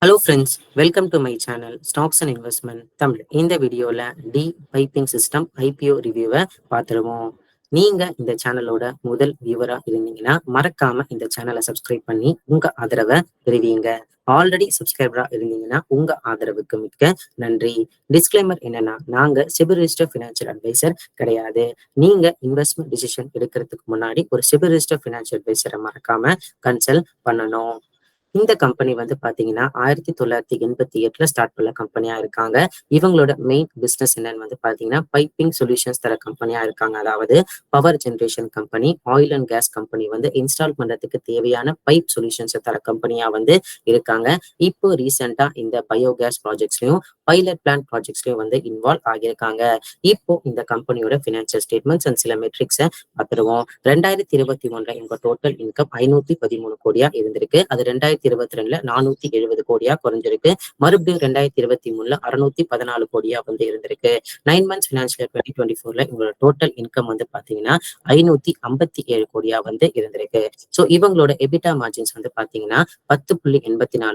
Hello friends, welcome to my channel stocks and investment Tamil. இந்த வீடியோவில் D piping system IPO ரிவ்யூவை பார்த்துருவோம். நீங்கள் இந்த சேனலோட முதல் வியூவராக இருந்தீங்கன்னா மறக்காம இந்த சேனலை சப்ஸ்கிரைப் பண்ணி உங்கள் ஆதரவை தெரிவிங்க. ஆல்ரெடி சப்ஸ்கிரைபராக இருந்தீங்கன்னா உங்கள் ஆதரவுக்கு மிக்க நன்றி. டிஸ்க்ளைமர் என்னன்னா, நாங்கள் செபி ரிஜிஸ்டர் ஃபினான்ஷியல் அட்வைசர் கிடையாது. நீங்கள் இன்வெஸ்ட்மெண்ட் டிசிஷன் எடுக்கிறதுக்கு முன்னாடி ஒரு செபி ரிஜிஸ்டர் ஃபினான்ஷியல் அட்வைசரை மறக்காம கன்சல்ட் பண்ணணும். இந்த கம்பெனி வந்து பாத்தீங்கன்னா 1988 ஸ்டார்ட் பண்ண கம்பெனியா இருக்காங்க. இவங்களோட மெயின் பிசினஸ் என்னன்னு வந்து பாத்தீங்கன்னா பைப்பிங் சொல்யூஷன்ஸ் தர கம்பெனியா இருக்காங்க. அதாவது power generation company, oil and gas company வந்து இன்ஸ்டால் பண்றதுக்கு தேவையான பைப் சொல்யூஷன்ஸ் தர கம்பெனியா வந்து இருக்காங்க. இப்போ ரீசெண்டா இந்த பயோகேஸ் ப்ராஜெக்ட்ஸ்லயும் பைலட் பிளான்ட் ப்ராஜெக்ட்ஸ்லயும் வந்து இன்வால்வ் ஆகியிருக்காங்க. இப்போ இந்த கம்பெனியோட பினான்சியல் ஸ்டேட்மெண்ட்ஸ் அண்ட் சில மெட்ரிக்ஸை பார்த்துருவோம். 2021 இவங்க டோட்டல் இன்கம் 513 கோடியா இருந்திருக்கு. அது 2022 470 கோடியா குறைஞ்சிருக்கு. மறுபடியும் 2023 614 கோடியா வந்து இருந்திருக்கு. 9 months ஃபினான்ஷியல் 2024 இவங்களோட டோட்டல் இன்கம் வந்து பாத்தீங்கன்னா 557 கோடியா வந்து இருந்திருக்கு. ஸோ இவங்களோட எபிட்டா மார்ஜின்ஸ் வந்து பாத்தீங்கன்னா 10.84%,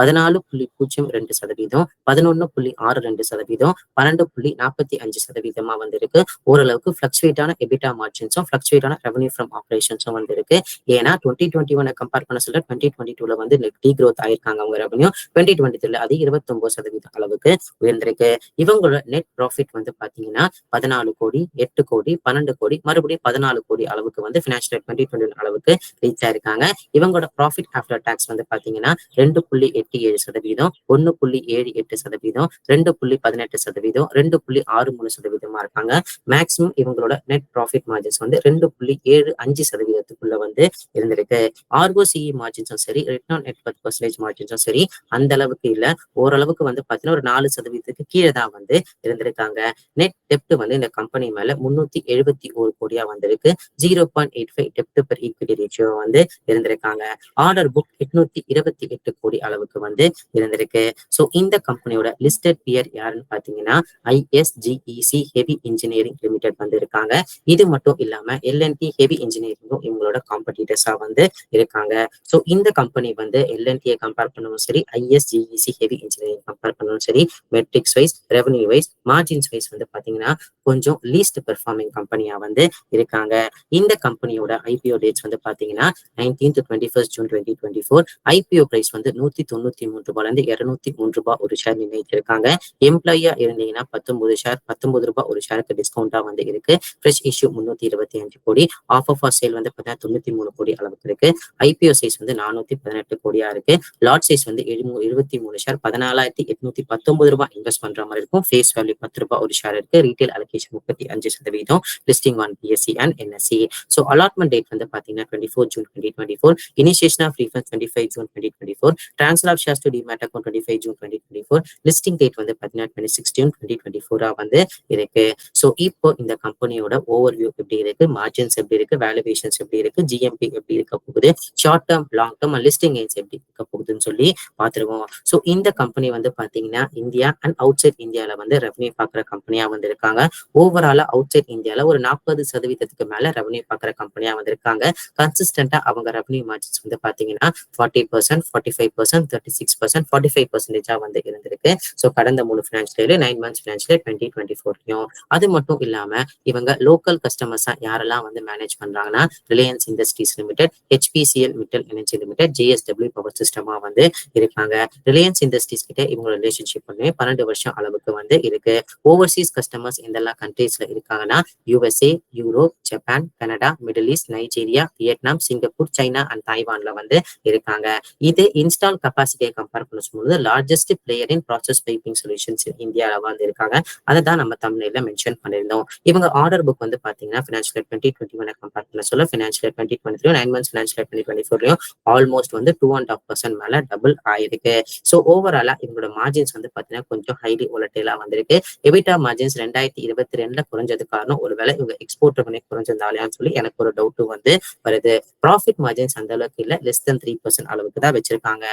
14.02%, 11.62%, 12.45% வந்து இருக்கு. ஓரளவுக்கு பிளக்சுவேட்டான எபிட்டா மார்ஜின்ஸும் பிளக்சுவேட்டான ரெவன்யூ ஃப்ரம் ஆபரேஷன்ஸும் வந்து இருக்கு. ஏன்னா 2021 கம்பேர் பண்ண சொல்ல 2022 வந்து டீ க்ரோத் ஆயிருக்காங்க அவங்க ரெவன்யூ. 2023 அது 29% அளவுக்கு உயர்ந்திருக்கு. இவங்களோட நெட் ப்ராஃபிட் வந்து பாத்தீங்கன்னா 14 கோடி, 8 கோடி, 12 கோடி, மறுபடியும் 14 கோடி அளவுக்கு வந்து பினான்சியல் 2021 அளவுக்கு ரீச் ஆயிருக்காங்க. இவங்களோட ப்ராஃபிட் ஆஃப்டர் டாக்ஸ் வந்து பாத்தீங்கன்னா 2.87%, 1.78%, 2.18%, 2.63% இருக்காங்க. மேக்சிமம் இவங்களோட நெட் ப்ராஃபிட் மார்ஜின்ஸ் வந்து 2.75% வந்து இருந்திருக்கு. ROCE மார்ஜின்ஸும் சரி, ரிட்டர்ன் ஆன் நெட் பர்சன்டேஜ் மார்ஜின்ஸும் சரி அந்த அளவுக்கு இல்ல. ஓரளவுக்கு வந்து பாத்தீங்கன்னா ஒரு 4% கீழே தான் வந்து இருந்திருக்காங்க. நெட் டெப்ட் வந்து இந்த கம்பெனி மேல 371 கோடியா வந்திருக்கு. 0.85 டெப்ட் பெர் ஈக்விட்டி ரேஷியோ வந்து இருந்திருக்காங்க. ஆர்டர் புக் 828 கோடி அளவுக்கு வந்து இருந்திருக்கு. ஸோ இந்த கம்பெனியோட லிஸ்டட் பியர் யாருன்னு பாத்தீங்கன்னா ISGEC ஹெவி இன்ஜினியரிங் லிமிடெட் வந்து இருக்காங்க. இது மட்டும் இல்லாம LNT ஹெவி இன்ஜினியரிங்கும் இவங்களோட காம்படிட்டர்ஸா வந்து இருக்காங்க. ஸோ இந்த கம்பெனி வந்து LNT கம்பேர் பண்ணவும் சரி, ISGEC ஹெவி இன்ஜினியரிங் கம்பேர் பண்ணவும் சரி, metrics wise, revenue wise, margins wise வந்து பாத்தீங்கன்னா கொஞ்சம் லீஸ்ட் பெர்ஃபார்மிங் கம்பெனியா வந்து இருக்காங்க. இந்த கம்பெனியோட IPO டேட்ஸ் வந்து பாத்தீங்கன்னா 19 to 21 June 2024. IPO பிரைஸ் வந்து ₹193 203 ஒரு ஷேர் நிர்ணயிச்சிருக்காங்க. எம்ப்ளாயியா இருந்தீங்கன்னா 19 ஷேர், ₹19 ஒரு ஷேருக்கு டிஸ்கவுண்டா வந்து இருக்கு. ஃப்ரெஷ் இஷ்யூ 325 கோடி, ஆஃப் சேல் வந்து 93 கோடி அளவுக்கு இருக்கு. IPO சைஸ் வந்து 418 கோடியா இருக்கு. லாட் சைஸ் வந்து 23 ஷேர், ₹14,819 இன்வெஸ்ட் பண்ற மாதிரி இருக்கும். ஃபேஸ் வேல்யூ ₹10 ஒரு ஷேர் இருக்கு. Retail allocation 35%, listing on BSE and NSE. So allotment date வந்து பாத்தீங்கன்னா 24 June 2024, initiation of refund 25 June 2024, transfer of shares to demat account 25 June 2024, listing date வந்து பாத்தீங்கன்னா 26 June 2024 வந்து இருக்கு. ஸோ இப்போ இந்த கம்பெனியோட ஓவர்வியூ எப்படி இருக்கு, மார்ஜின்ஸ் எப்படி இருக்கு, வேல்யூவேஷன்ஸ் எப்படி இருக்கு, GMP எப்படி இருக்க போகுது, short term, long term listing AIIMS எப்படி இருக்க போகுதுன்னு சொல்லி பாத்துருவோம். ஸோ இந்த கம்பெனி வந்து பாத்தீங்கன்னா இந்தியா அண்ட் அவுட் சைட் இந்தியால வந்து ரெவன்யூ பாக்குற கம்பெனியா வந்து இருக்காங்க. ஓவராலா அவுட் சைட் இந்தியால ஒரு 40% மேல ரெவன்யூ பாக்குற கம்பெனியா வந்து இருக்காங்க. கன்சிஸ்டன்டா அவங்க ரெவன்யூ மார்ஜின்ஸ் வந்து பாத்தீங்கன்னா 40%, 45%, 36%, 45% வந்து இருந்திருக்கு. ஸோ கடந்த 3 ஃபினான்ஷியல் 9 months ஃபினான்ஷியல் 2024. அது மட்டும் இல்லாம இவங்க லோக்கல் கஸ்டமர்ஸா யாரெல்லாம் வந்து மேனேஜ் பண்றாங்கன்னா Reliance Industries Limited, HPCL Mittal energy limited, JSW power சிஸ்டமா வந்து இருக்காங்க. ரிலையன்ஸ் இண்டஸ்ட்ரீஸ் கிட்ட இவங்களோட ரிலேஷன்ஷிப் பண்ணி 12 வருஷம் அளவுக்கு வந்து இருக்கு. ஓவர்சீஸ் கஸ்டமர்ஸ் எந்தெல்லாம் கண்ட்ரீஸ்ல இருக்காங்கன்னா USA, Europe, Japan, Canada, middle east, Nigeria, Vietnam, Singapore, China and தாய்வான்ல வந்து இருக்காங்க. இது இன்ஸ்டால் கெப்பாசிட்டியை கம்பேர் பண்ணும்போது largest player in process piping solutions இந்தியாவில வந்து இருக்காங்க. அதை தான் நம்ம தமிழ்ல மென்ஷன் பண்ணியிருந்தோம். இவங்க ஆர்டர் புக் வந்து பாத்தீங்கன்னா ஃபினான்ஷியல் 2021 கம்பேர் பண்ண சொல்ல ஃபினான்ஷியல் 2023 9 months ஃபினான்ஷியல் 2024 ஆல்மோஸ்ட் வந்து 2.5% மேல டபுள் ஆயிருக்கு. ஸோ ஓவராலா இவங்களோட மார்ஜின்ஸ் வந்து பாத்தீங்கன்னா கொஞ்சம் ஹைலி ஒலட்டைலா வந்திருக்கு. எபிட்டா மார்ஜின்ஸ் 2022 குறைஞ்சது காரணம் ஒருவேளை இவங்க எக்ஸ்போர்ட் ரெவன்யூ குறைஞ்சிருந்தாலையான்னு சொல்லி எனக்கு ஒரு டவுட் வந்து வருது. ப்ராஃபிட் மார்ஜின்ஸ் அந்த அளவுக்கு இல்ல, லெஸ் தென் 3% அளவுக்கு தான் வச்சிருக்காங்க.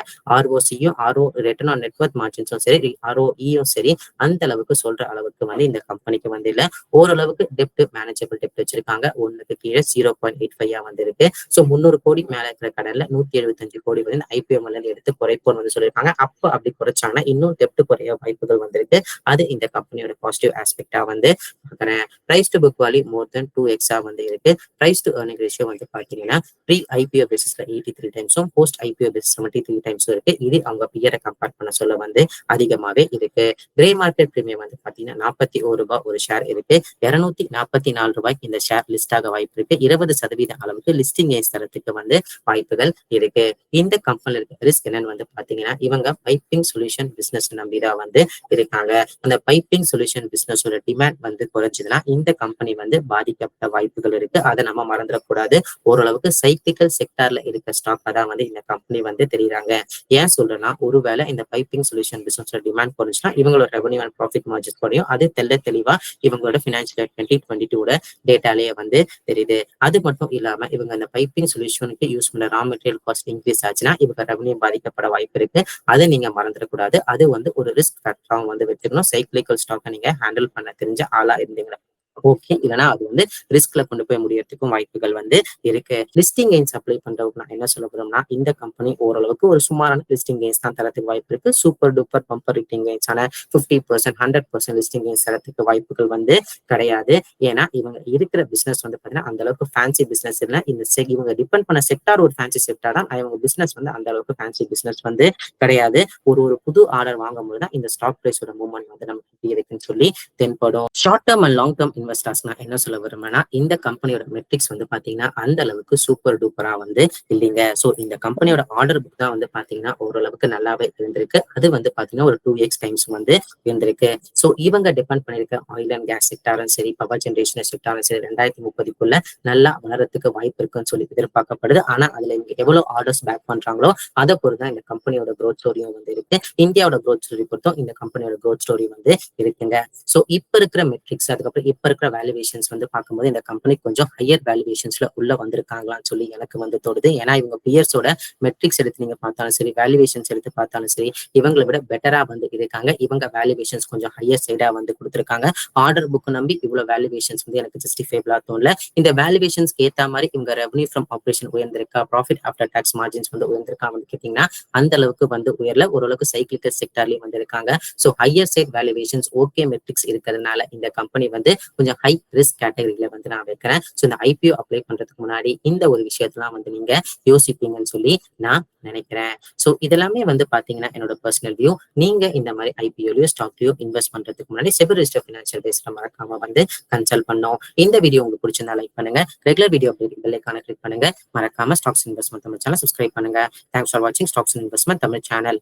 ROCயும் ரிட்டர்ன் ஆன் நெட்வொர்க் மார்ஜின்ஸும் சரி, ROEயும் சரி அந்த அளவுக்கு சொல்ற அளவுக்கு வந்து இந்த கம்பெனிக்கு வந்து இல்ல. ஓரளவுக்கு டெப்ட் மேனேஜபிள் டெப்ட் வச்சிருக்காங்க. ஒண்ணுக்கு கீழே 0.85 வந்து இருக்கு. ஸோ 300 கோடி மேல இருக்கிற கடன்ல 175 125 கோடி வந்து இந்த IPO எடுத்து குறைப்போம்னு வந்து சொல்லியிருக்காங்க. அப்ப அப்படி குறைச்சாங்கன்னா இன்னும் டெப்ட் குறைய வாய்ப்புகள் வந்திருக்கு. அது இந்த கம்பெனியோட பாசிட்டிவ் ஆஸ்பெக்டா வந்து பாக்குறேன். Price to book value more than 2x வந்து இருக்கு. பிரைஸ் டு earning ரேஷியோ வந்து பாத்தீங்கன்னா ப்ரீ IPO பேசிஸ்ல 83 டைம்ஸும் போஸ்ட் IPO பேசிஸ் 73 டைம்ஸும் இருக்கு. இது அவங்க பியரை கம்பேர் பண்ண சொல்ல வந்து அதிகமாவே இருக்கு. கிரே மார்க்கெட் பிரீமியம் வந்து பாத்தீங்கன்னா 41 ரூபாய் ஒரு ஷேர் இருக்கு. 244 ரூபாய்க்கு இந்த ஷேர் லிஸ்ட் ஆக வாய்ப்பு இருக்கு. 20% அளவுக்கு லிஸ்டிங் ஏஜ் தரத்துக்கு வந்து வாய்ப்புகள் இருக்கு. இந்த கம்பெனில இருக்க ரிஸ்க் என்னன்னு வந்து பாத்தீங்கன்னா இவங்க பைப்பிங் சொல்யூஷன் பிசினஸ் நம்பிதான் வந்து இருக்காங்க. அந்த பைப்பிங் சொல்யூஷன் பிசினஸோட டிமாண்ட் வந்து குறைஞ்சதுன்னா இந்த கம்பெனி வந்து பாதிக்கப்பட்ட வாய்ப்புகள் இருக்கு. அதை நம்ம மறந்துடக்கூடாது. ஓரளவுக்கு சைக்கிளிக்கல் செக்டார்ல இருக்க ஸ்டாக் தான் வந்து இந்த கம்பெனி வந்து தெரியுறாங்க. ஏன் சொல்றேன்னா ஒருவேளை இந்த பைப்பிங் சொல்யூஷன் பிசினஸோட டிமாண்ட் குறைஞ்சுன்னா இவங்களோட ரெவன்யூ அண்ட் ப்ராஃபிட் மார்ஜின்ஸ் குறையும். அது தெளிவா இவங்களோட பினான்சியல் 2022 டேட்டாலேயே வந்து தெரியுது. அது மட்டும் இல்லாம இவங்க அந்த பைப்பிங் சொல்யூஷனுக்கு யூஸ் பண்ண ரா மெட்டீரியல் காஸ்ட் இன்க்ரீஸ் ஆச்சுன்னா இவங்க ரெவன்யூ பாதிக்கப்பட வாய்ப்பு இருக்கு. அதை நீங்க மறந்துடக்கூடாது. அது வந்து ஒரு ரிஸ்க் ஃபேக்டராகவும் வந்து வச்சுக்கணும். சைக்கிளிக்கல் ஸ்டாக்கை நீங்க ஹேண்டில் பண்ண தெரிஞ்ச ஆளா இருந்தீங்கன்னா ஓகே, இல்லைன்னா அது வந்து ரிஸ்க்ல கொண்டு போய் முடியறதுக்கும் வாய்ப்புகள் வந்து இருக்கு. லிஸ்டிங் கெயின்ஸ் அப்ளை பண்றவங்க நான் என்ன சொல்ல போறோம்னா இந்த கம்பெனி ஓரளவுக்கு ஒரு சுமாரான லிஸ்டிங் கெயின்ஸ் தான் தரத்துக்கு வாய்ப்பு இருக்கு. Super duper bumper listing gains ஆன 50%, 100% லிஸ்டிங் கெயின்ஸ் தரத்துக்கு வாய்ப்புகள் வந்து கிடையாது. ஏன்னா இவங்க இருக்கிற பிசினஸ் வந்து பாத்தீங்கன்னா அந்த அளவுக்கு ஃபேன்சி பிசினஸ் இல்லை. இவங்க டிபெண்ட் பண்ண செக்டார் ஒரு ஃபேன்சி செக்டார் தான். இவங்க பிசினஸ் வந்து அந்த அளவுக்கு ஃபேன்சி பிசினஸ் வந்து கிடையாது. ஒரு புது ஆர்டர் வாங்கும்போது தான் இந்த ஸ்டாக் பிரைஸோட மூவ்மெண்ட் வந்து நமக்கு எப்படி இருக்குன்னு சொல்லி தென்படும். Short term and long term investors நான் என்ன சொல்ல விரும்புறேன்னா இந்த கம்பெனியோட மெட்ரிக்ஸ் வந்து பாத்தீங்கன்னா அந்த அளவுக்கு சூப்பர் டூப்பரா வந்து இல்லைங்க. சோ இந்த கம்பெனியோட ஆர்டர் புக் தான் வந்து பாத்தீங்கன்னா ஓரளவுக்கு நல்லாவே இருந்திருக்கு. அது வந்து பாத்தீங்கன்னா ஒரு 2x டைம்ஸ் வந்து இருந்திருக்கு. சோ இவங்க டிபெண்ட் பண்ணிருக்க ஆயில் அண்ட் கேஸ் செக்டாரும் சரி, பவர் ஜெனரேஷன் செக்டாரும் சரி 2030க்குள்ள நல்லா வளரத்துக்கு வாய்ப்பு இருக்குன்னு சொல்லி எதிர்பார்க்கப்படுது. ஆனா அதுல இவங்க எவ்வளவு ஆர்டர்ஸ் பேக் பண்றாங்களோ அதை பொறுத்தான் இந்த கம்பெனியோட க்ரோத் ஸ்டோரியும் வந்து இருக்கு. இந்தியாவோட க்ரோத் ஸ்டோரி பொறுத்தும் இந்த கம்பெனியோட க்ரோத் ஸ்டோரி வந்து இருக்குங்க. சோ இப்ப இருக்கிற மெட்ரிக்ஸ் அதுக்கப்புறம் இப்ப இருக்கிற வேல்யூவேஷன்ஸ் வந்து பார்க்கும்போது இந்த கம்பெனி கொஞ்சம் ஹையர் வேல்யூவேஷன்ஸ்ல உள்ள வந்திருக்காங்களான்னு சொல்லி எனக்கு வந்து தோணுது. ஏன்னா இவங்க பியர்ஸோட மெட்ரிக்ஸ் எடுத்து நீங்க பார்த்தாலும் சரி, வேல்யூவேஷன்ஸ் எடுத்து பார்த்தாலும் சரி, இவங்களை விட பெட்டரா வந்து இருக்காங்க. இவங்க வேல்யூவேஷன்ஸ் கொஞ்சம் ஹையர் சைடா வந்து கொடுத்துருக்காங்க. ஆர்டர் புக் நம்பி இவ்வளவு வேல்யூவேஷன்ஸ் வந்து எனக்கு ஜஸ்டிஃபைபிளா தோணல. இந்த வேல்யூவேஷன்ஸ்க்கு ஏத்த மாதிரி இவங்க ரெவன்யூ ஃப்ரம் ஆபரேஷன் உயர்ந்திருக்கா, ப்ராஃபிட் ஆஃப்டர் டாக்ஸ் மார்ஜின்ஸ் வந்து உயர்ந்திருக்கா வந்து கேட்டீங்கன்னா அந்த அளவுக்கு வந்து உயர்ல. ஓரளவுக்கு சைக்கிளிக்கல் செக்டார்லயும் வந்து இருக்காங்க. So higher side valuations okay metrics இருக்கிறதுனால இந்த கம்பெனி வந்து கொஞ்சம் ஹை ரிஸ்க் கேட்டகரியில வந்து நான் வைக்கிறேன். ஸோ இந்த IPO அப்ளை பண்றதுக்கு முன்னாடி இந்த ஒரு விஷயத்தெல்லாம் வந்து நீங்க யோசிப்பீங்கன்னு சொல்லி நான் நினைக்கிறேன். சோ இதெல்லாமே வந்து பாத்தீங்கன்னா என்னோட பர்சனல் வியூ. நீங்க இந்த மாதிரி IPOலயோ ஸ்டாக்லயோ இன்வெஸ்ட் பண்றதுக்கு முன்னாடி செபி ரெஜிஸ்டர் ஃபினான்ஷியல் பேஸ்ல மறக்காம வந்து கன்சல்ட் பண்ணோம். இந்த வீடியோ உங்களுக்கு பிடிச்சிருந்தா லைக் பண்ணுங்க. ரெகுலர் வீடியோ அப்டேட் பெல் ஐகானை கிளிக் பண்ணுங்க. மறக்காம stocks investment Tamil channel subscribe பண்ணுங்க. தேங்க்ஸ் ஃபார் வாட்சிங் ஸ்டாக்ஸ் இன்வெஸ்ட்மெண்ட் தமிழ் சேனல்.